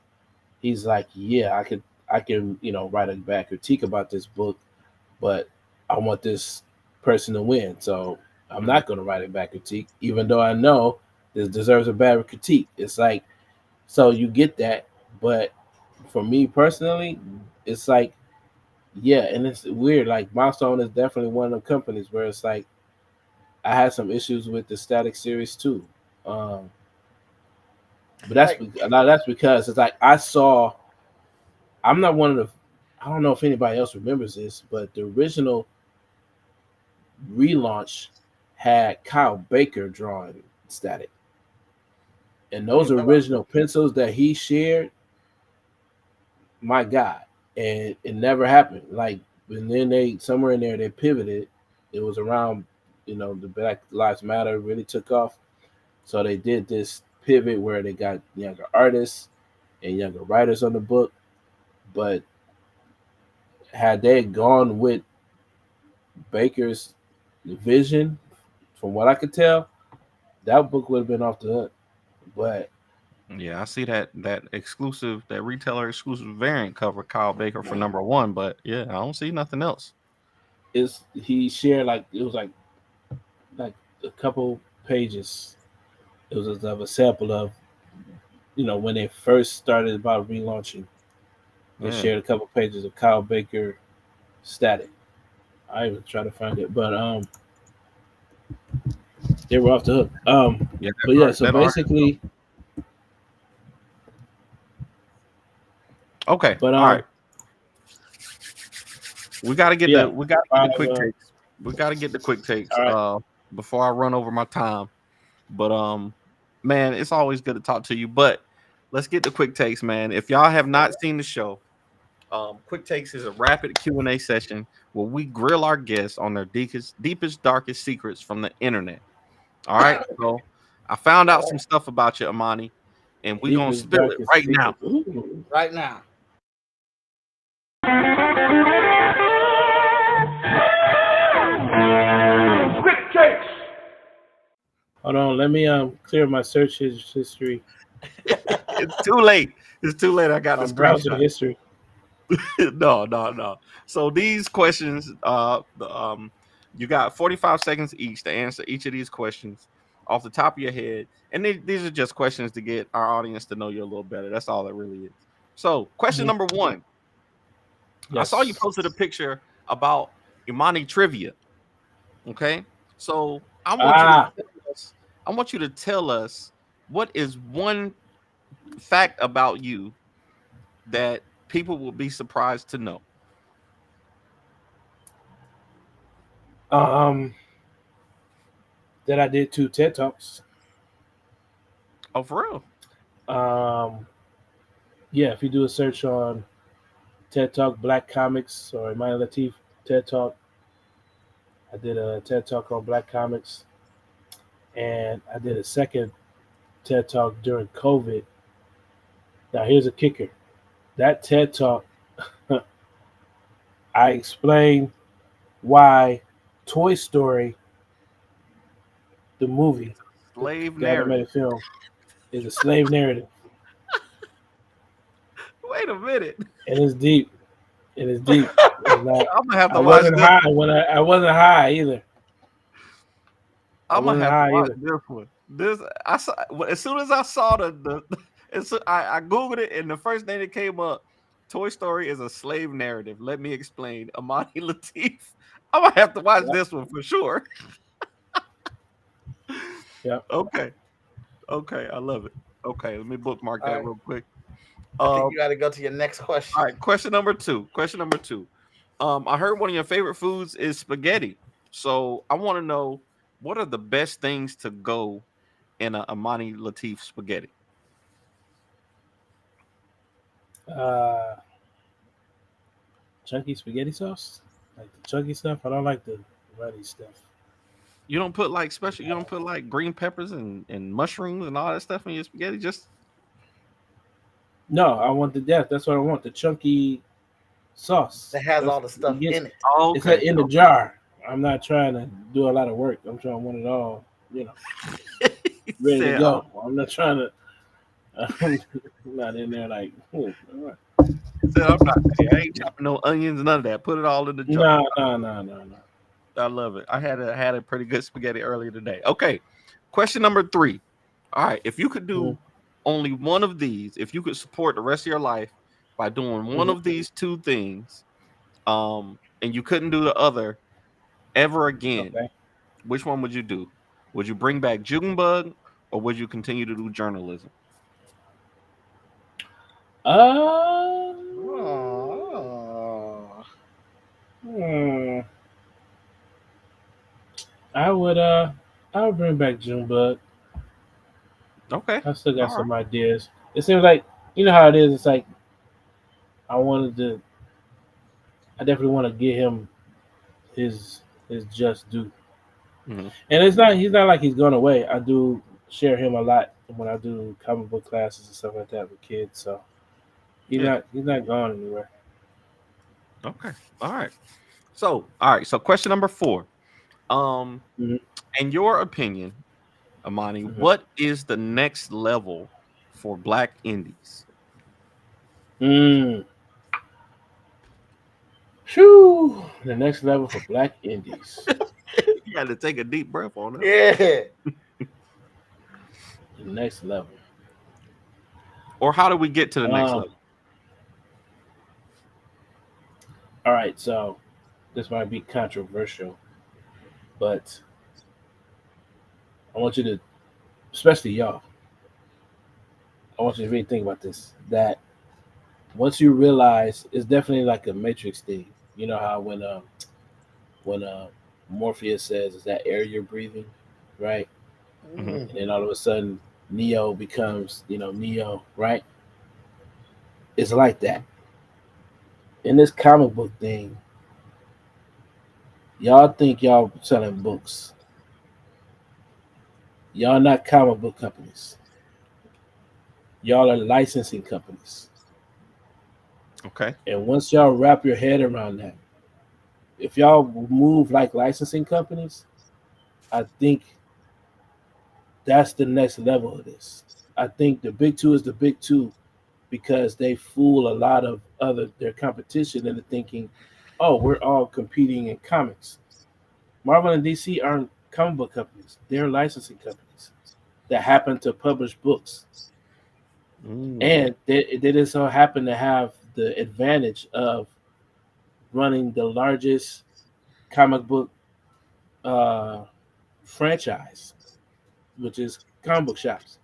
he's like, yeah, I can, you know, write a bad critique about this book, but I want this person to win. So I'm not going to write a bad critique, even though I know this deserves a bad critique. It's like, so you get that. But for me personally, it's like, yeah, and it's weird. Like Milestone is definitely one of the companies where it's like, I had some issues with the Static series too. But that's because it's like I'm not one of the. I don't know if anybody else remembers this, but the original relaunch had Kyle Baker drawing Static, and those original pencils that he shared, my God, and it never happened. Like, and then they somewhere in there they pivoted. It was around, you know, the Black Lives Matter really took off, so they did this pivot where they got younger artists and younger writers on the book. But had they gone with Baker's vision, from what I could tell, that book would have been off the hook. But yeah, I see that exclusive, that retailer exclusive variant cover Kyle Baker for #1, but yeah, I don't see nothing else. he shared like it was like a couple pages. It was of a sample of, you know, when they first started about relaunching. They shared a couple pages of Kyle Baker Static. I even try to find it, but they were off the hook. But yeah, so basically, okay. But all right, we got to get yeah, the quick takes. We got to get the quick takes before I run over my time. But man, it's always good to talk to you. But let's get the quick takes, man. If y'all have not seen the show, Quick Takes is a rapid Q&A session where we grill our guests on their deepest, darkest secrets from the internet. All right, so I found out some stuff about you, Imani, and we're gonna spill it right now. Right now. Quick takes. Hold on, let me clear my search history. It's too late. It's too late. I got the browser screenshot. history. No. So these questions, you got 45 seconds each to answer each of these questions off the top of your head, and these are just questions to get our audience to know you a little better. That's all it really is. So, question number one. Yes. I saw you posted a picture about Imani trivia. Okay, so I want you to tell us what is one fact about you that people will be surprised to know. That I did 2 TED Talks. Oh, for real? Yeah, if you do a search on TED Talk Black Comix or Imani Lateef TED Talk, I did a TED Talk on Black Comix, and I did a second TED Talk during COVID. Now, here's a kicker. That TED Talk, I explained why Toy Story, the movie, the animated film, is a slave narrative. Wait a minute. And it's deep. It's not, I'm gonna have to I watch wasn't this. high when I wasn't high either. I'm gonna have to watch this one. I saw as soon as I saw I googled it, and the first thing that came up, Toy Story is a slave narrative. Let me explain. Imani Lateef. I'm gonna have to watch this one for sure. Yeah. Okay. I love it. Okay, let me bookmark that real quick. I think you got to go to your next question. All right, question number two. I heard one of your favorite foods is spaghetti. So I want to know What are the best things to go in a Imani Lateef spaghetti? Chunky spaghetti sauce, like the chunky stuff. I don't like the runny stuff. You don't put like special. You don't put like green peppers and mushrooms and all that stuff in your spaghetti. Just No, I want the death. That's what I want. The chunky sauce That has That's all the stuff you get- in it. oh, It's okay. like in the jar. I'm not trying to do a lot of work. I'm trying to want it all, ready to Said, go. I'm not trying to. I'm not in there like. All right. said, I'm not. I ain't chopping no onions, none of that. Put it all in the jar. No. I love it. I had a pretty good spaghetti earlier today. Okay, question number 3. All right, if you could do only one of these, if you could support the rest of your life by doing one of these 2 things, and you couldn't do the other ever again, Okay. which one would you do? Would you bring back Junebug, or would you continue to do journalism? Oh. I would bring back Junebug. Okay, I still got all some ideas. It seems like how it is. It's like I definitely want to give him his just due. Mhm. And he's not like he's gone away. I do share him a lot when I do comic book classes and stuff like that with kids. So he's not gone anywhere. Okay, all right. So question number 4. Mhm. In your opinion, Imani, Mhm. what is the next level for Black indies? Phew. The next level for Black indies. You got to take a deep breath on it. Yeah. The next level. Or how do we get to the next level? All right, so this might be controversial, but I want you to, especially y'all, I want you to really think about this. That once you realize, it's definitely like a Matrix thing. You know how when Morpheus says, "Is that air you're breathing?" Right? Mhm. And then all of a sudden, Neo becomes, Neo, right? It's like that. In this comic book thing, y'all think y'all selling books. Y'all not comic book companies. Y'all are licensing companies. Okay. And once y'all wrap your head around that, if y'all move like licensing companies, I think that's the next level of this. I think the big 2 is the big 2 because they fool a lot of their competition into thinking, oh, we're all competing in comics. Marvel and DC aren't comic book companies. They're licensing companies that happen to publish books. And they just so happen to have the advantage of running the largest comic book franchise, which is comic book shops.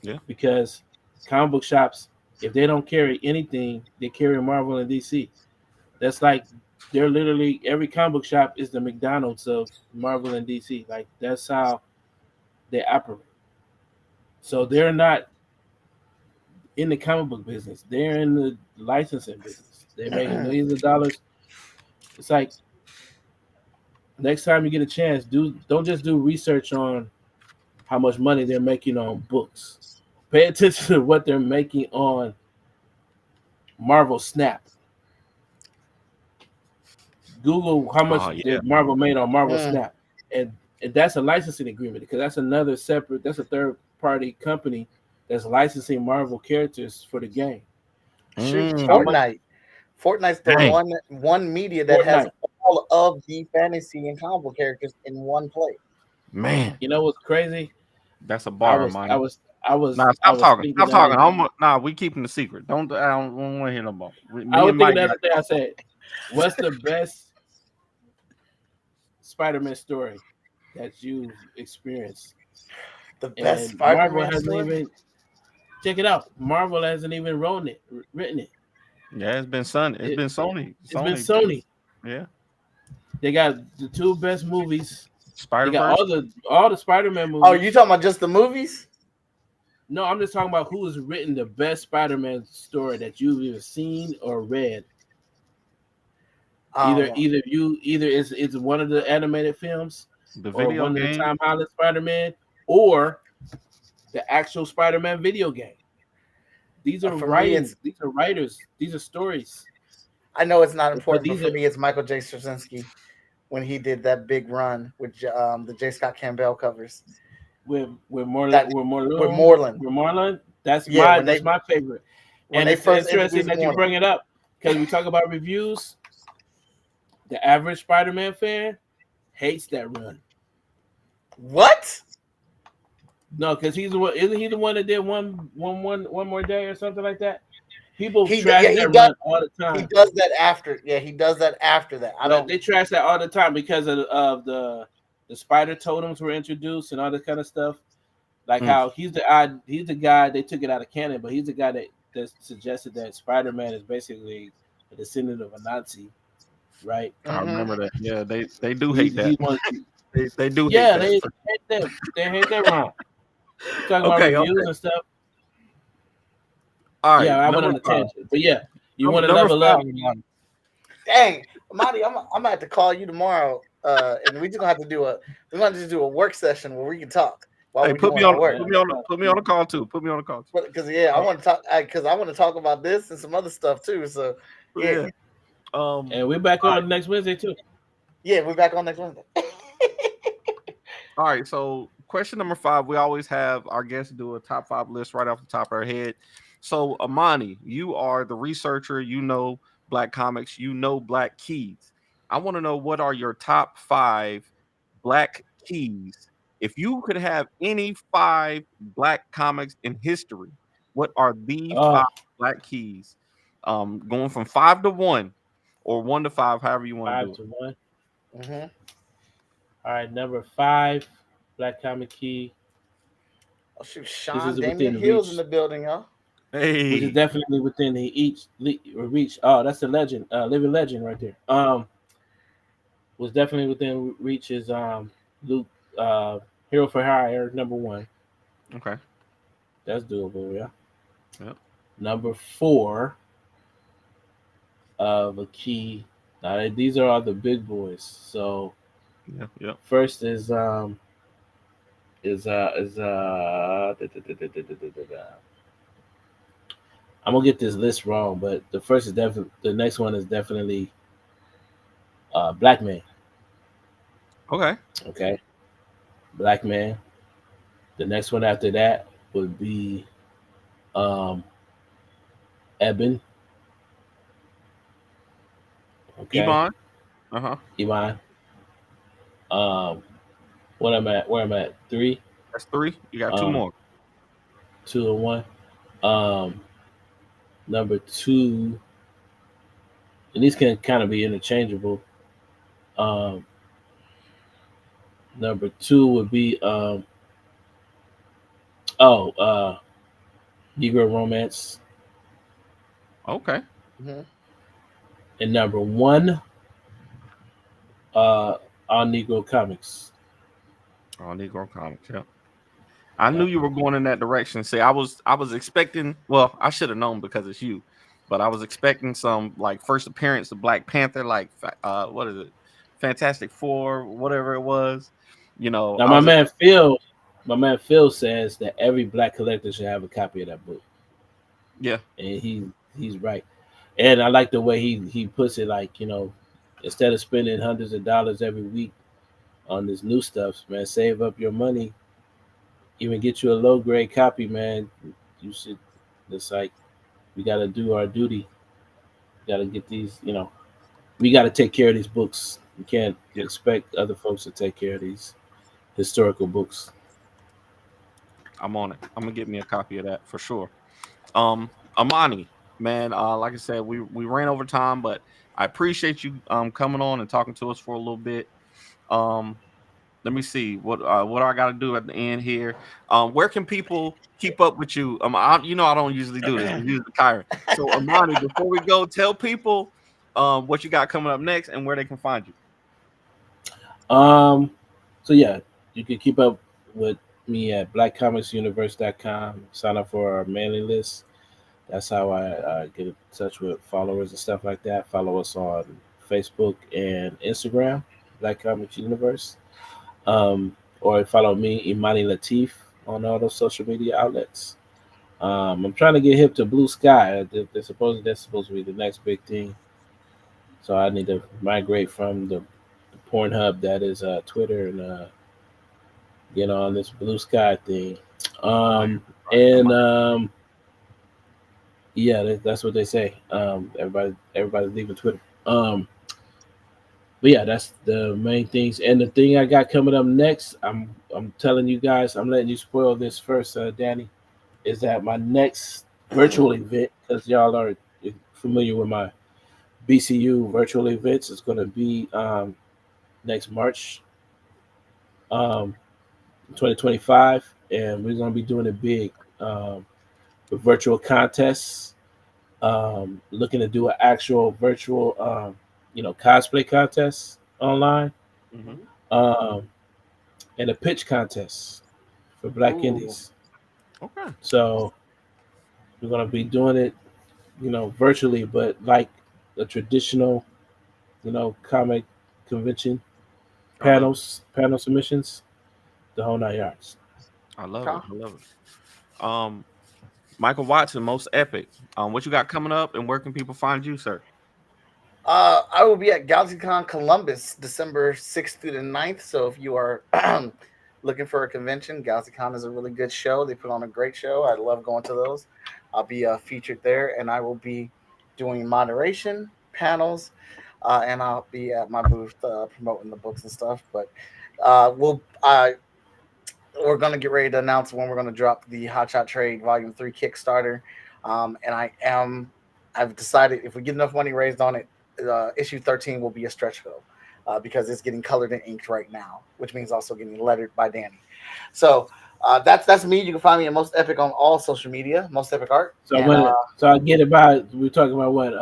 Yeah. Because comic book shops, if they don't carry anything, they carry Marvel and DC. That's like they're literally every comic book shop is the McDonald's of Marvel and DC. Like that's how they operate. So they're not in the comic book business. They're in the licensing business. They're making millions of dollars. It's like next time you get a chance, don't just do research on how much money they're making on books. Pay attention to what they're making on Marvel Snap. Google how much Marvel made on Marvel Snap, and that's a licensing agreement because that's another separate. That's a third party company that's licensing Marvel characters for the game. Shoot, Fortnite. Fortnite's the one media that has all of the fantasy and comic book characters in one place. Man, you know what's crazy? That's a bar, man. I was. Nah, stop talking. Stop talking. Nah, we keeping the secret. I don't want to hear no more. I was thinking the other day. I said, "What's the best Spider-Man story that you've experienced?" The best Spider-Man Marvel hasn't story? even check it out. Marvel hasn't even written it. Yeah, it's been Sony. It's been Sony. It's been Sony. Yeah. They got the 2 best movies Spider-Verse? all the Spider-Man movies. Oh, you talking about just the movies? No, I'm just talking about who has written the best Spider-Man story that you've either seen or read. Either it's one of the animated films, The or video one of the game? Tom Holland Spider-Man, or the actual Spider-Man video game. These are For me, These are writers. These are stories. I know it's not But important, but these for are me, it's Michael J. Straczynski when he did that big run with the J. Scott Campbell covers. with That- Moreland. That's my favorite. When And they it's first interesting introduced that you Moreland. bring it up because we talk about reviews. The average Spider-Man fan hates that run. What? No, because he's the one. Isn't he the one that did one more day or something like that? People He trash does- that run all the He time. does that after. Yeah, he does that after that. They trash that all the time because of the spider totems were introduced and all this kind of stuff. Like how he's the guy they took it out of canon, but he's the guy that suggested that Spider-Man is basically a descendant of a Nazi, right? I remember that. Yeah, they do hate that. They do hate Yeah, that. they hate that. They hate that run. Talking about reviews and stuff. All right. Yeah, I went on a tangent, but yeah, you want to Number level up. 5. Dang, Amadi, I'm gonna have to call you tomorrow, and we're gonna have to do a work session where we can talk while Hey, we're put me doing on our work. put me on the call too. Put me on the call too. Because I want to talk. Because I want to talk about this and some other stuff too. So yeah. And we're back on next Wednesday too. Yeah, we're back on next Wednesday. All right, so question number 5, we always have our guests do a top 5 list right off the top of our head. So Imani, you are the researcher, you know Black Comics, you know Black Keys. I want to know, what are your top 5 Black Keys? If you could have any 5 Black comics in history, what are the 5 Black Keys? Going from 5 to 1 or 1 to 5, however you want to do it. 5 to 1. Mm-hmm. All right, number 5, Black Comic Key. Oh shoot, Sean is Damian within Hill's reach. in the building, y'all. Hey, Which is definitely within the reach. Oh, that's a legend, living legend right there. Was definitely within reach is Luke, Hero for Hire, number 1. okay. That's doable, yeah. Yep. Number 4 of a key. Now these are all the big boys. So Yeah. first is I'm gonna get this list wrong, but the first is definitely, the next one is definitely Black Man. Okay, Black Man. The next one after that would be Eben. Okay, Iman. Iman. What I'm at? Where I'm at? 3, That's 3. You got 2 more. 2 and 1. Number 2, and these can kind of be interchangeable. Number 2 would be Negro Romance. Okay. Mm-hmm. And number 1, All Negro Comics. All Negro Comics. Yeah. I knew you were going in that direction. See, I was expecting. Well, I should have known because it's you, but I was expecting some like first appearance of Black Panther, like what is it, Fantastic Four, whatever it was. You know. Now my man Phil says that every Black collector should have a copy of that book. Yeah, and he's right. And I like the way he puts it, like, you know, instead of spending hundreds of dollars every week on this new stuff, man, save up your money. Even get you a low grade copy, man. You should. It's like we got to do our duty. We got to get these. You know, we got to take care of these books. We can't expect other folks to take care of these historical books. I'm on it. I'm gonna get me a copy of that for sure. Imani, man, like I said, we ran over time, but I appreciate you coming on and talking to us for a little bit. Let me see what I got to do at the end here. Where can people keep up with you? I don't usually do this. I'm usually Kyron. So Imani, before we go, tell people what you got coming up next and where they can find you. So yeah, you can keep up with me at blackcomicsuniverse.com. Sign up for our mailing list. That's how I get in touch with followers and stuff like that. Follow us on Facebook and Instagram, Black Comix Universe. Or follow me, Imani Lateef, on all those social media outlets. I'm trying to get hip to Blue Sky. That's supposed to be the next big thing. So I need to migrate from the Pornhub that is Twitter and on this Blue Sky thing. And yeah, that's what they say. Everybody's leaving Twitter. But yeah, that's the main things. And the thing I got coming up next, I'm telling you guys, I'm letting you spoil this first, Danny, is that my next virtual event, because y'all are familiar with my BCU virtual events, is going to be next March 2025, and we're going to be doing it big with virtual contests, looking to do an actual virtual cosplay contest online, and a pitch contest for Black Indies. Okay. So we're going to be doing it virtually, but like a traditional comic convention, panel submissions, the whole 9 yards. I love it. Michael Watson, Most Epic. What you got coming up, and where can people find you, sir? I will be at GalaxyCon Columbus December 6th through the 9th. So if you are looking for a convention, GalaxyCon is a really good show. They put on a great show. I love going to those. I'll be featured there, and I will be doing moderation, panels, and I'll be at my booth promoting the books and stuff. But we're going to get ready to announce when we're going to drop the Hot Shot Trade Volume 3 Kickstarter. And I've decided if we get enough money raised on it, issue 13 will be a stretch goal because it's getting colored and inked right now, which means also getting lettered by Danny. So that's me. You can find me at Most Epic on all social media, Most Epic Art. So I get it by, we're talking about what?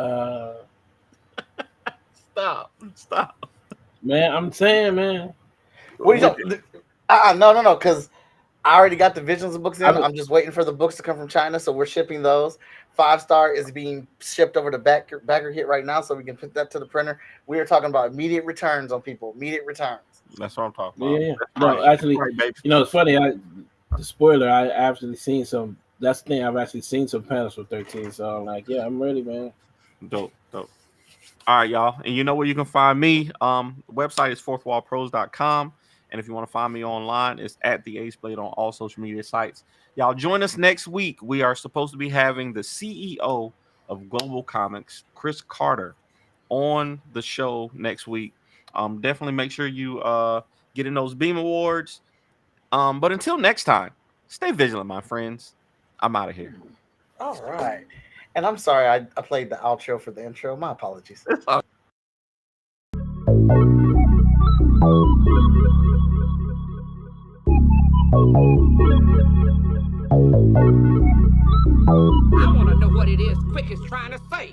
Stop. Man, I'm saying, man. What are you talking? No, because I already got the Visions of books in. I'm just waiting for the books to come from China, so we're shipping those. 5-star is being shipped over to Backer Hit right now, so we can put that to the printer. We are talking about immediate returns on people. Immediate returns. That's what I'm talking about. Yeah. No, actually, it's funny. The spoiler, I actually seen some. That's the thing. I've actually seen some panels for 13. So I'm like, yeah, I'm ready, man. Dope. All right, y'all. And you know where you can find me. The website is fourthwallpros.com. And if you want to find me online, it's at the Ace Blade on all social media sites. Y'all join us next week. We are supposed to be having the CEO of Global Comics, Chris Carter, on the show next week. Definitely make sure you get in those Beam Awards. But until next time, stay vigilant, my friends. I'm out of here. All right. And I'm sorry I played the outro for the intro. My apologies. I want to know what it is Quick is trying to say.